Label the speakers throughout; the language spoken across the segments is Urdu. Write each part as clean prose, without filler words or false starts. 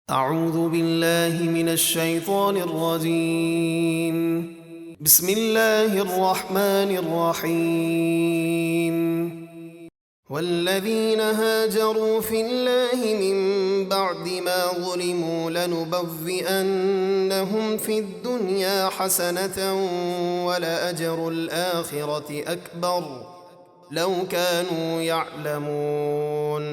Speaker 1: اعوذ باللہ من الشیطان الرجیم بسم اللہ الرحمن الرحیم والذین هاجروا فی اللہ من بعد ما ظلموا لنبوئنہم فی الدنیا حسنة ولأجر الآخرة اکبر لو كانوا يعلمون۔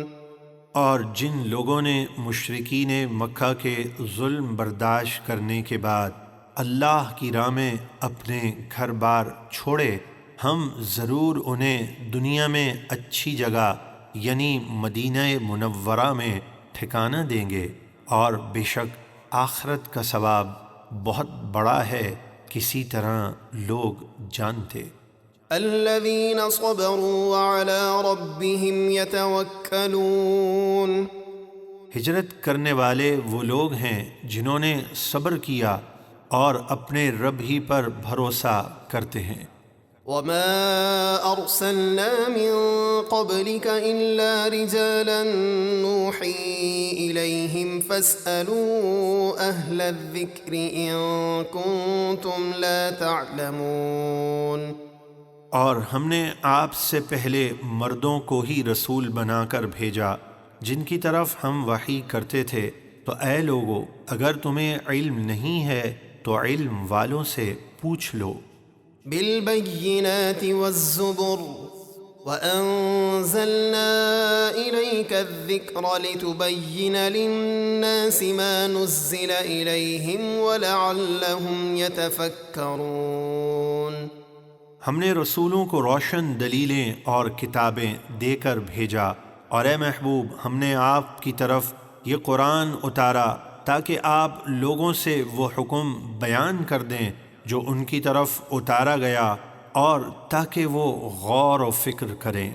Speaker 2: اور جن لوگوں نے مشرکین مکہ کے ظلم برداشت کرنے کے بعد اللہ کی راہ میں اپنے گھر بار چھوڑے، ہم ضرور انہیں دنیا میں اچھی جگہ یعنی مدینہ منورہ میں ٹھکانہ دیں گے، اور بے شک آخرت کا ثواب بہت بڑا ہے، کسی طرح لوگ جانتے۔
Speaker 1: الذين صبروا وعلى ربهم يتوكلون۔
Speaker 2: ہجرت کرنے والے وہ لوگ ہیں جنہوں نے صبر کیا اور اپنے رب ہی پر بھروسہ کرتے ہیں۔
Speaker 1: وما ارسلنا من قبلك الا رجالا نوحي اليهم فاسالوا اهل الذكر ان كنتم لا تعلمون۔
Speaker 2: اور ہم نے آپ سے پہلے مردوں کو ہی رسول بنا کر بھیجا جن کی طرف ہم وحی کرتے تھے، تو اے لوگو اگر تمہیں علم نہیں ہے تو علم والوں سے پوچھ لو۔
Speaker 1: بالبینات والزبر وانزلنا الیک الذکر لتبین للناس ما نزل الیہم ولعلہم یتفکرون۔
Speaker 2: ہم نے رسولوں کو روشن دلیلیں اور کتابیں دے کر بھیجا، اور اے محبوب ہم نے آپ کی طرف یہ قرآن اتارا تاکہ آپ لوگوں سے وہ حکم بیان کر دیں جو ان کی طرف اتارا گیا، اور تاکہ وہ غور و فکر کریں۔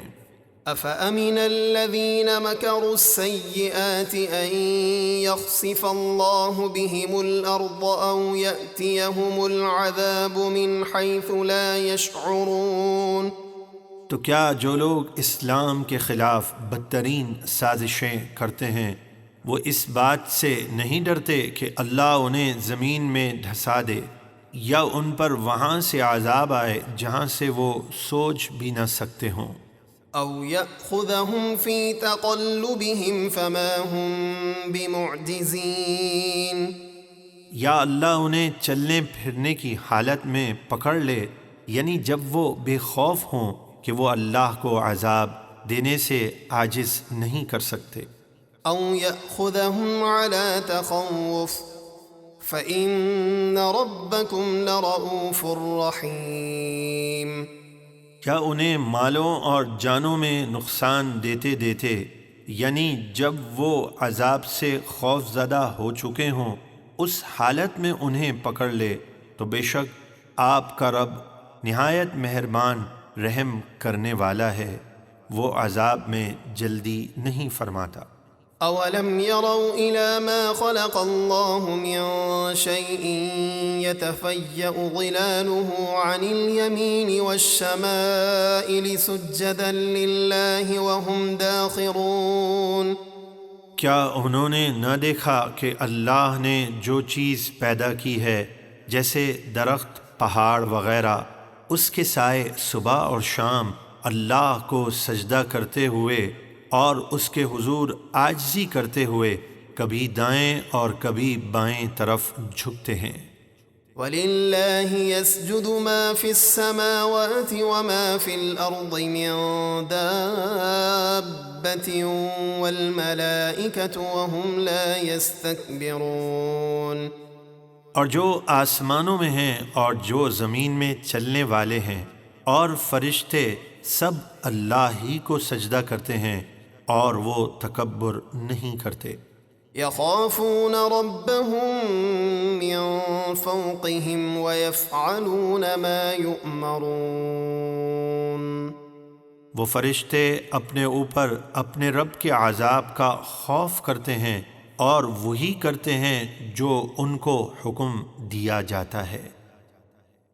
Speaker 1: أَفَأَمِنَ الَّذِينَ مَكَرُوا السَّيِّئَاتِ أَن يَخْسِفَ اللَّهُ بِهِمُ الْأَرْضَ أَوْ يَأْتِيَهُمُ الْعَذَابُ مِنْ حَيْثُ لَا يَشْعُرُونَ۔
Speaker 2: تو کیا جو لوگ اسلام کے خلاف بدترین سازشیں کرتے ہیں وہ اس بات سے نہیں ڈرتے کہ اللہ انہیں زمین میں دھسا دے، یا ان پر وہاں سے عذاب آئے جہاں سے وہ سوچ بھی نہ سکتے ہوں؟
Speaker 1: أَوْ يَأْخُذَهُمْ فِي تَقَلُّبِهِمْ فَمَا هُمْ بِمُعْجِزِينَ۔
Speaker 2: یا اللہ انہیں چلنے پھرنے کی حالت میں پکڑ لے، یعنی جب وہ بے خوف ہوں کہ وہ اللہ کو عذاب دینے سے عاجز نہیں کر سکتے۔
Speaker 1: أَوْ يَأْخُذَهُمْ عَلَى تَخَوُّفٍ فَإِنَّ رَبَّكُمْ لَرَءُوفٌ رَحِيمٌ۔
Speaker 2: کیا انہیں مالوں اور جانوں میں نقصان دیتے دیتے، یعنی جب وہ عذاب سے خوف زدہ ہو چکے ہوں، اس حالت میں انہیں پکڑ لے، تو بے شک آپ کا رب نہایت مہربان رحم کرنے والا ہے، وہ عذاب میں جلدی نہیں فرماتا۔
Speaker 1: أَوَلَمْ يَرَوْا إِلَى مَا خَلَقَ اللَّهُ مِنْ شَيْءٍ يَتَفَيَّأُ ظِلَالُهُ عَنِ الْيَمِينِ وَالشَّمَائِلِ سُجَّدًا لِلَّهِ وَهُمْ دَاخِرُونَ۔
Speaker 2: کیا انہوں نے نہ دیکھا کہ اللہ نے جو چیز پیدا کی ہے، جیسے درخت، پہاڑ وغیرہ، اس کے سائے صبح اور شام اللہ کو سجدہ کرتے ہوئے اور اس کے حضور عاجزی کرتے ہوئے کبھی دائیں اور کبھی بائیں طرف جھکتے ہیں۔
Speaker 1: وَلِلَّهِ يَسْجُدُ مَا فِي السَّمَاوَاتِ وَمَا فِي الْأَرْضِ مِن دَابَّةٍ وَالْمَلَائِكَةُ وَهُمْ لَا يَسْتَكْبِرُونَ۔
Speaker 2: اور جو آسمانوں میں ہیں اور جو زمین میں چلنے والے ہیں اور فرشتے، سب اللہ ہی کو سجدہ کرتے ہیں اور وہ تکبر نہیں کرتے۔
Speaker 1: يَخَافُونَ رَبَّهُم مِّن فَوْقِهِمْ وَيَفْعَلُونَ مَا يُؤْمَرُونَ۔
Speaker 2: وہ فرشتے اپنے اوپر اپنے رب کے عذاب کا خوف کرتے ہیں اور وہی کرتے ہیں جو ان کو حکم دیا جاتا ہے۔